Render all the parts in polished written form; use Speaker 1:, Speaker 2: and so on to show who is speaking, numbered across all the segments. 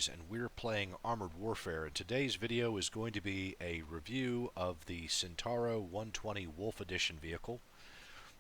Speaker 1: Mammeries, and we're playing Armored Warfare. And today's video is going to be a review of the Centauro 120 Wolf Edition vehicle.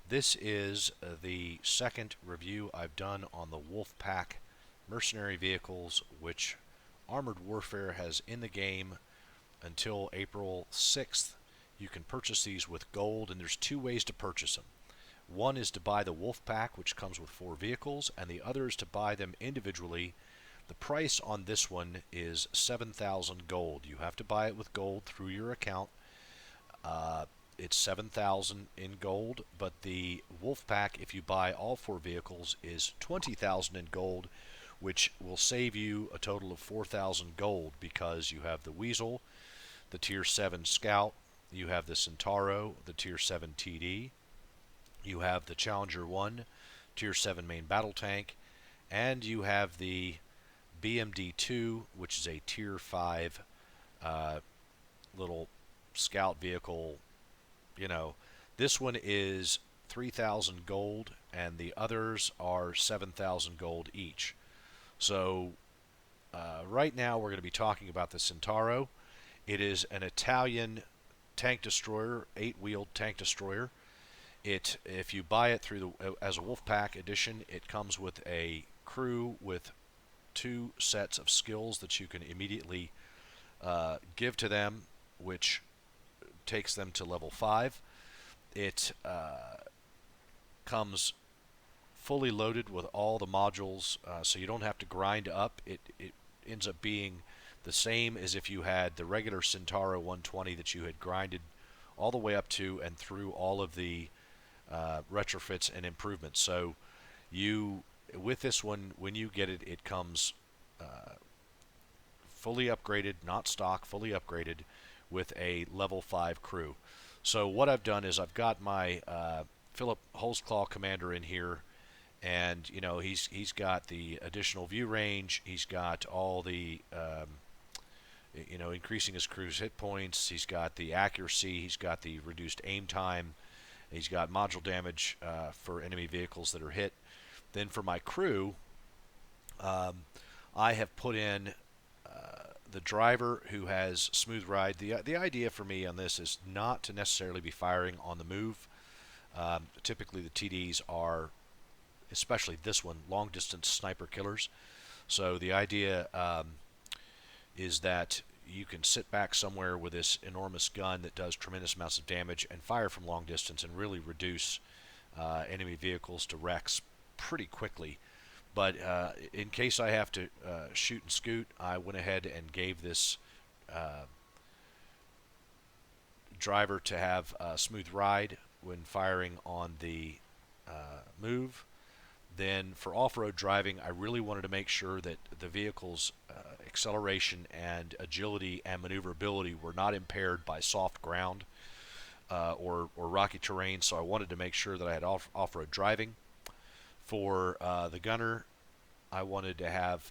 Speaker 1: This is the second review I've done on the Wolfpack mercenary vehicles, which Armored Warfare has in the game until April 6th. You can purchase these with gold, and there's two ways to purchase them. One is to buy the Wolfpack, which comes with 4 vehicles, and the other is to buy them individually. The price on this one is 7,000 gold. You have to buy it with gold through your account. It's 7,000 in gold, but the Wolfpack, if you buy all 4 vehicles, is 20,000 in gold, which will save you a total of 4,000 gold because you have the Wiesel, the Tier 7 Scout, you have the Centauro, the Tier 7 TD, you have the Challenger 1, Tier 7 main battle tank, and you have the BMD-2, which is a Tier 5 little scout vehicle. You know, this one is 3,000 gold, and the others are 7,000 gold each. So right now we're going to be talking about the Centauro. It is an Italian tank destroyer, 8-wheeled tank destroyer. If you buy it through as a Wolfpack edition, it comes with a crew with 2 sets of skills that you can immediately give to them, which takes them to level 5. It comes fully loaded with all the modules, so you don't have to grind up. It ends up being the same as if you had the regular Centauro 120 that you had grinded all the way up to and through all of the retrofits and improvements. So with this one, when you get it, it comes fully upgraded, not stock, fully upgraded with a level 5 crew. So what I've done is I've got my Philip Holzclaw commander in here, and you know he's got the additional view range, he's got all the increasing his crew's hit points, he's got the accuracy, he's got the reduced aim time, he's got module damage for enemy vehicles that are hit. Then for my crew, I have put in the driver who has smooth ride. The idea for me on this is not to necessarily be firing on the move. Typically the TDs are, especially this one, long distance sniper killers. So the idea is that you can sit back somewhere with this enormous gun that does tremendous amounts of damage and fire from long distance and really reduce enemy vehicles to wrecks pretty quickly. But in case I have to shoot and scoot, I went ahead and gave this driver to have smooth ride when firing on the move. Then for off-road driving, I really wanted to make sure that the vehicle's acceleration and agility and maneuverability were not impaired by soft ground or rocky terrain, so I wanted to make sure that I had off-road driving. For the gunner, I wanted to have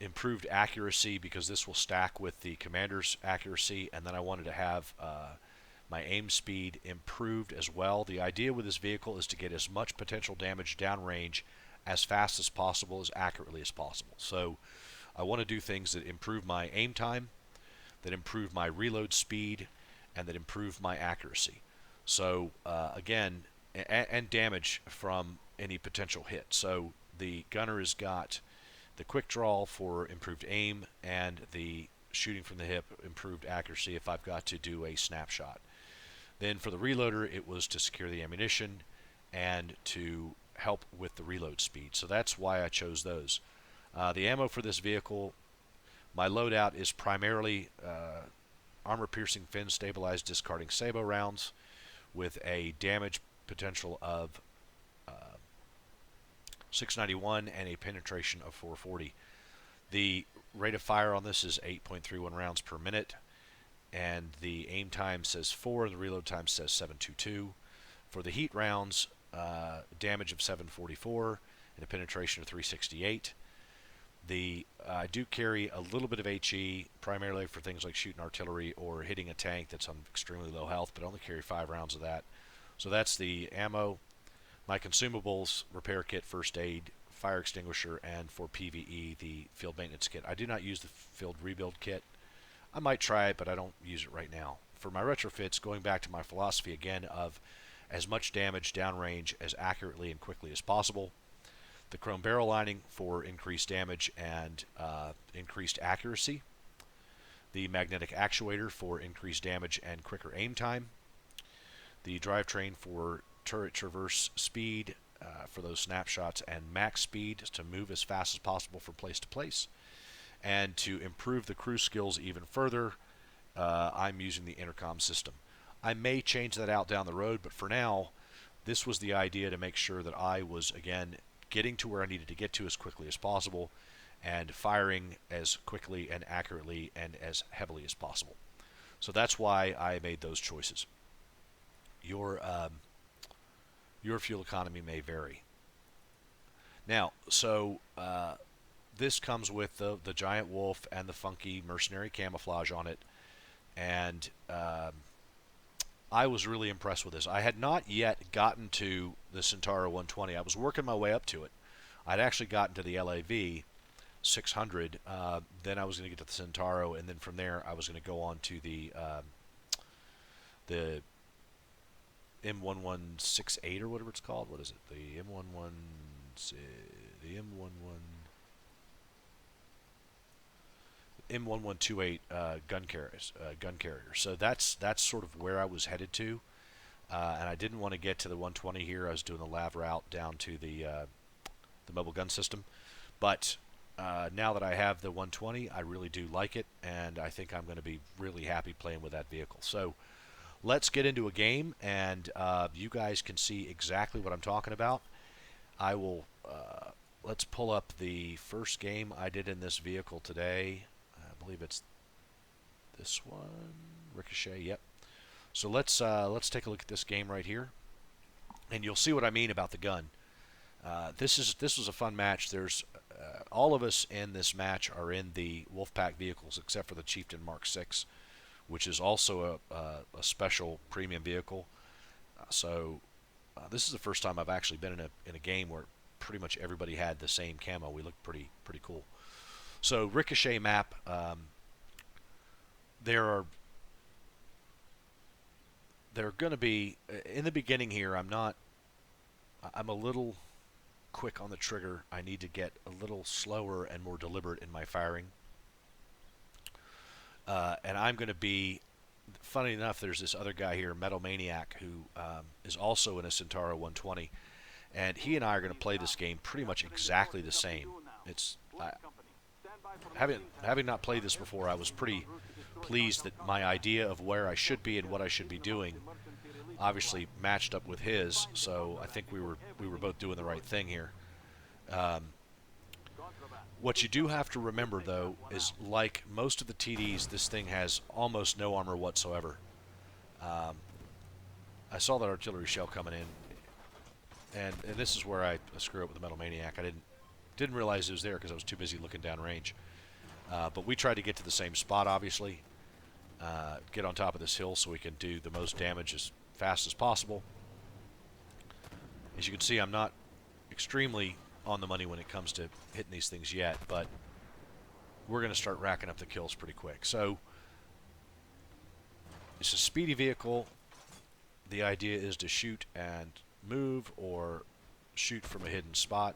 Speaker 1: improved accuracy because this will stack with the commander's accuracy, and then I wanted to have my aim speed improved as well. The idea with this vehicle is to get as much potential damage downrange as fast as possible, as accurately as possible. So I want to do things that improve my aim time, that improve my reload speed, and that improve my accuracy. So again, and damage from any potential hit. So the gunner has got the quick draw for improved aim and the shooting from the hip, improved accuracy if I've got to do a snapshot. Then for the reloader, it was to secure the ammunition and to help with the reload speed. So that's why I chose those. The ammo for this vehicle, my loadout is primarily armor-piercing, fin-stabilized, discarding sabot rounds with a damage potential of 691 and a penetration of 440. The rate of fire on this is 8.31 rounds per minute, and the aim time says 4 and the reload time says 722. For the heat rounds, damage of 744 and a penetration of 368. I do carry a little bit of HE, primarily for things like shooting artillery or hitting a tank that's on extremely low health, but I only carry 5 rounds of that. So that's the ammo. My consumables: repair kit, first aid, fire extinguisher, and for PvE, the field maintenance kit. I do not use the field rebuild kit. I might try it, but I don't use it right now. For my retrofits, going back to my philosophy again of as much damage downrange as accurately and quickly as possible. The chrome barrel lining for increased damage and increased accuracy. The magnetic actuator for increased damage and quicker aim time. The drivetrain for turret traverse speed for those snapshots and max speed to move as fast as possible from place to place. And to improve the crew skills even further, I'm using the intercom system. I may change that out down the road, but for now, this was the idea to make sure that I was, again, getting to where I needed to get to as quickly as possible and firing as quickly and accurately and as heavily as possible. So that's why I made those choices. Your fuel economy may vary. Now, so this comes with the giant wolf and the funky mercenary camouflage on it, and I was really impressed with this. I had not yet gotten to the Centauro 120. I was working my way up to it. I'd actually gotten to the LAV 600. Then I was going to get to the Centauro, and then from there I was going to go on to the M1168 or whatever it's called. What is it? The M1128 gun carrier. So that's sort of where I was headed to, and I didn't want to get to the 120 here. I was doing the lav route down to the mobile gun system, but now that I have the 120, I really do like it, and I think I'm going to be really happy playing with that vehicle. So let's get into a game, and you guys can see exactly what I'm talking about. I will. Let's pull up the first game I did in this vehicle today. I believe it's this one, Ricochet. Yep. So let's take a look at this game right here, and you'll see what I mean about the gun. This was a fun match. There's all of us in this match are in the Wolfpack vehicles except for the Chieftain Mark VI, which is also a special premium vehicle. So this is the first time I've actually been in a game where pretty much everybody had the same camo. We looked pretty cool. So Ricochet map. There are going to be in the beginning here. I'm a little quick on the trigger. I need to get a little slower and more deliberate in my firing. And I'm going to be, funny enough, there's this other guy here, Metal Maniac, who is also in a Centauro 120, and he and I are going to play this game pretty much exactly the same. It's having not played this before, I was pretty pleased that my idea of where I should be and what I should be doing obviously matched up with his, so I think we were both doing the right thing here. What you do have to remember, though, is like most of the TDs, this thing has almost no armor whatsoever. I saw that artillery shell coming in, and this is where I screw up with the Metal Maniac. I didn't realize it was there because I was too busy looking down range. But we tried to get to the same spot, obviously. Get on top of this hill so we can do the most damage as fast as possible. As you can see, I'm not extremely on the money when it comes to hitting these things yet, but we're going to start racking up the kills pretty quick. So it's a speedy vehicle. The idea is to shoot and move or shoot from a hidden spot.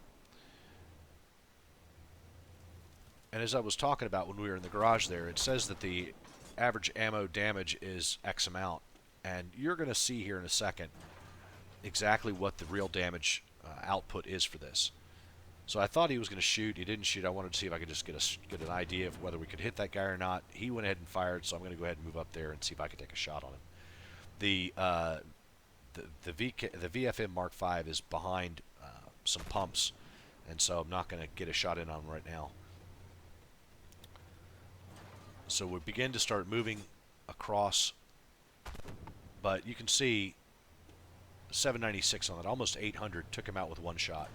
Speaker 1: And as I was talking about when we were in the garage there, it says that the average ammo damage is X amount. And you're going to see here in a second exactly what the real damage output is for this. So I thought he was going to shoot. He didn't shoot. I wanted to see if I could just get an idea of whether we could hit that guy or not. He went ahead and fired, so I'm going to go ahead and move up there and see if I can take a shot on him. The VFM Mark V is behind some pumps, and so I'm not going to get a shot in on him right now. So we begin to start moving across, but you can see 796 on it, almost 800, took him out with one shot.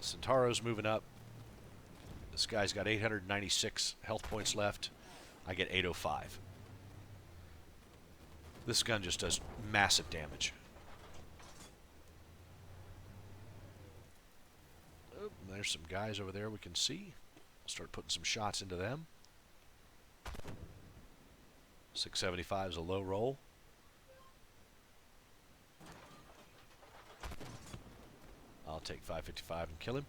Speaker 1: Centauro's moving up. This guy's got 896 health points left. I get 805. This gun just does massive damage. Oh, there's some guys over there we can see. Start putting some shots into them. 675 is a low roll. I'll take 555 and kill him.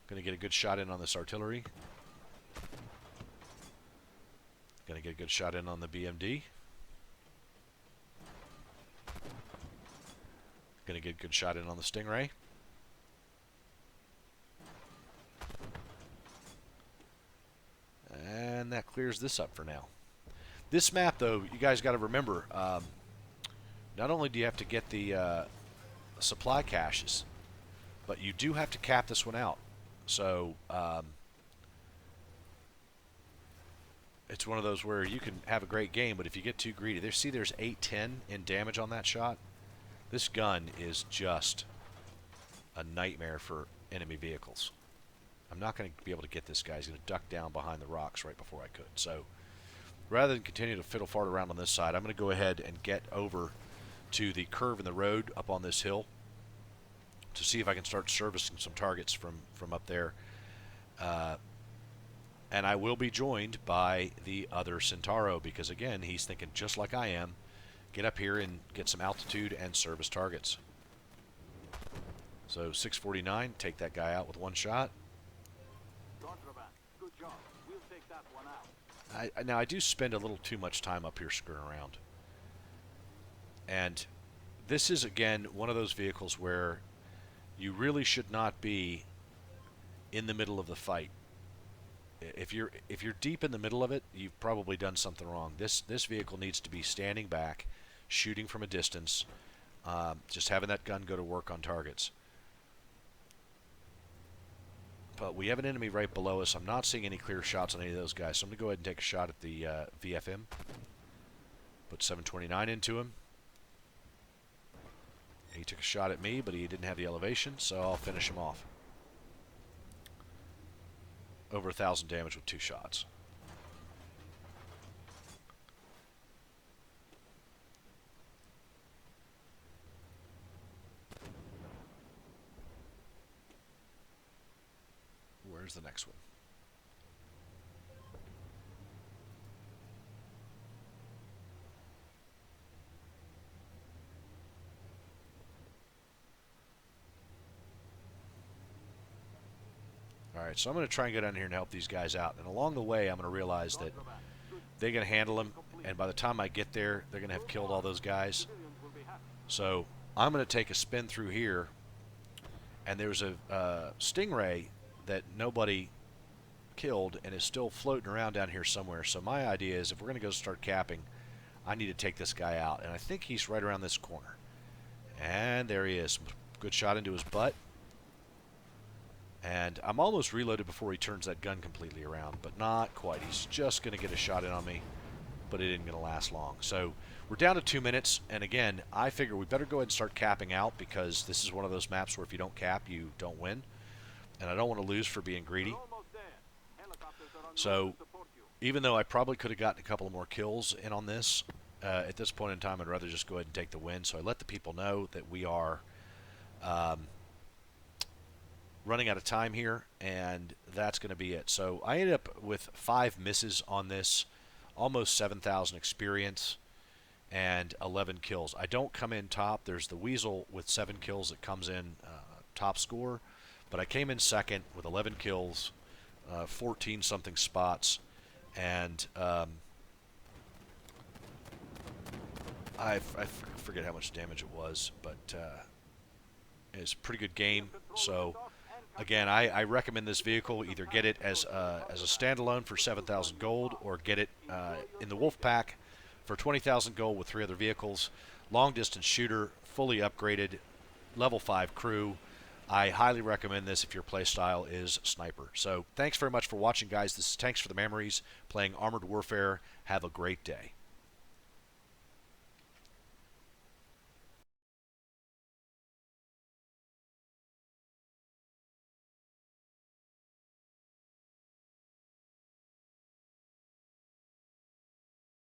Speaker 1: Gonna get a good shot in on this artillery. Gonna get a good shot in on the BMD. Gonna get a good shot in on the Stingray. And that clears this up for now. This map, though, you guys got to remember, not only do you have to get the supply caches, but you do have to cap this one out. So it's one of those where you can have a great game, but if you get too greedy, there's 810 in damage on that shot. This gun is just a nightmare for enemy vehicles. I'm not going to be able to get this guy. He's going to duck down behind the rocks right before I could. So rather than continue to fiddle fart around on this side, I'm going to go ahead and get over to the curve in the road up on this hill to see if I can start servicing some targets from up there. And I will be joined by the other Centauro because, again, he's thinking just like I am. Get up here and get some altitude and service targets. So 649, take that guy out with one shot.
Speaker 2: Good job. We'll take that one out.
Speaker 1: Now, I do spend a little too much time up here screwing around. And this is, again, one of those vehicles where you really should not be in the middle of the fight. If you're deep in the middle of it, you've probably done something wrong. This vehicle needs to be standing back, shooting from a distance, just having that gun go to work on targets. But we have an enemy right below us. I'm not seeing any clear shots on any of those guys, so I'm going to go ahead and take a shot at the VFM. Put 729 into him. He took a shot at me, but he didn't have the elevation, so I'll finish him off. Over 1,000 damage with 2 shots. Where's the next one? Alright, so I'm going to try and go down here and help these guys out. And along the way, I'm going to realize that they're going to handle them. And by the time I get there, they're going to have killed all those guys. So I'm going to take a spin through here. And there's a Stingray that nobody killed and is still floating around down here somewhere. So my idea is if we're going to go start capping, I need to take this guy out. And I think he's right around this corner. And there he is. Good shot into his butt. And I'm almost reloaded before he turns that gun completely around, but not quite. He's just going to get a shot in on me, but it isn't going to last long. So we're down to 2 minutes, and again, I figure we better go ahead and start capping out because this is one of those maps where if you don't cap, you don't win. And I don't want to lose for being greedy. So even though I probably could have gotten a couple more kills in on this, at this point in time, I'd rather just go ahead and take the win. So I let the people know that we are running out of time here, and that's going to be it. So I ended up with 5 misses on this, almost 7,000 experience, and 11 kills. I don't come in top. There's the Wiesel with 7 kills that comes in top score, but I came in second with 11 kills, 14-something spots, and I forget how much damage it was, but it's a pretty good game. So again, I recommend this vehicle. Either get it as a standalone for 7,000 gold, or get it in the Wolfpack for 20,000 gold with 3 other vehicles. Long distance shooter, fully upgraded, level 5 crew. I highly recommend this if your playstyle is sniper. So thanks very much for watching, guys. This is Tanks for the Mammeries playing Armored Warfare. Have a great day.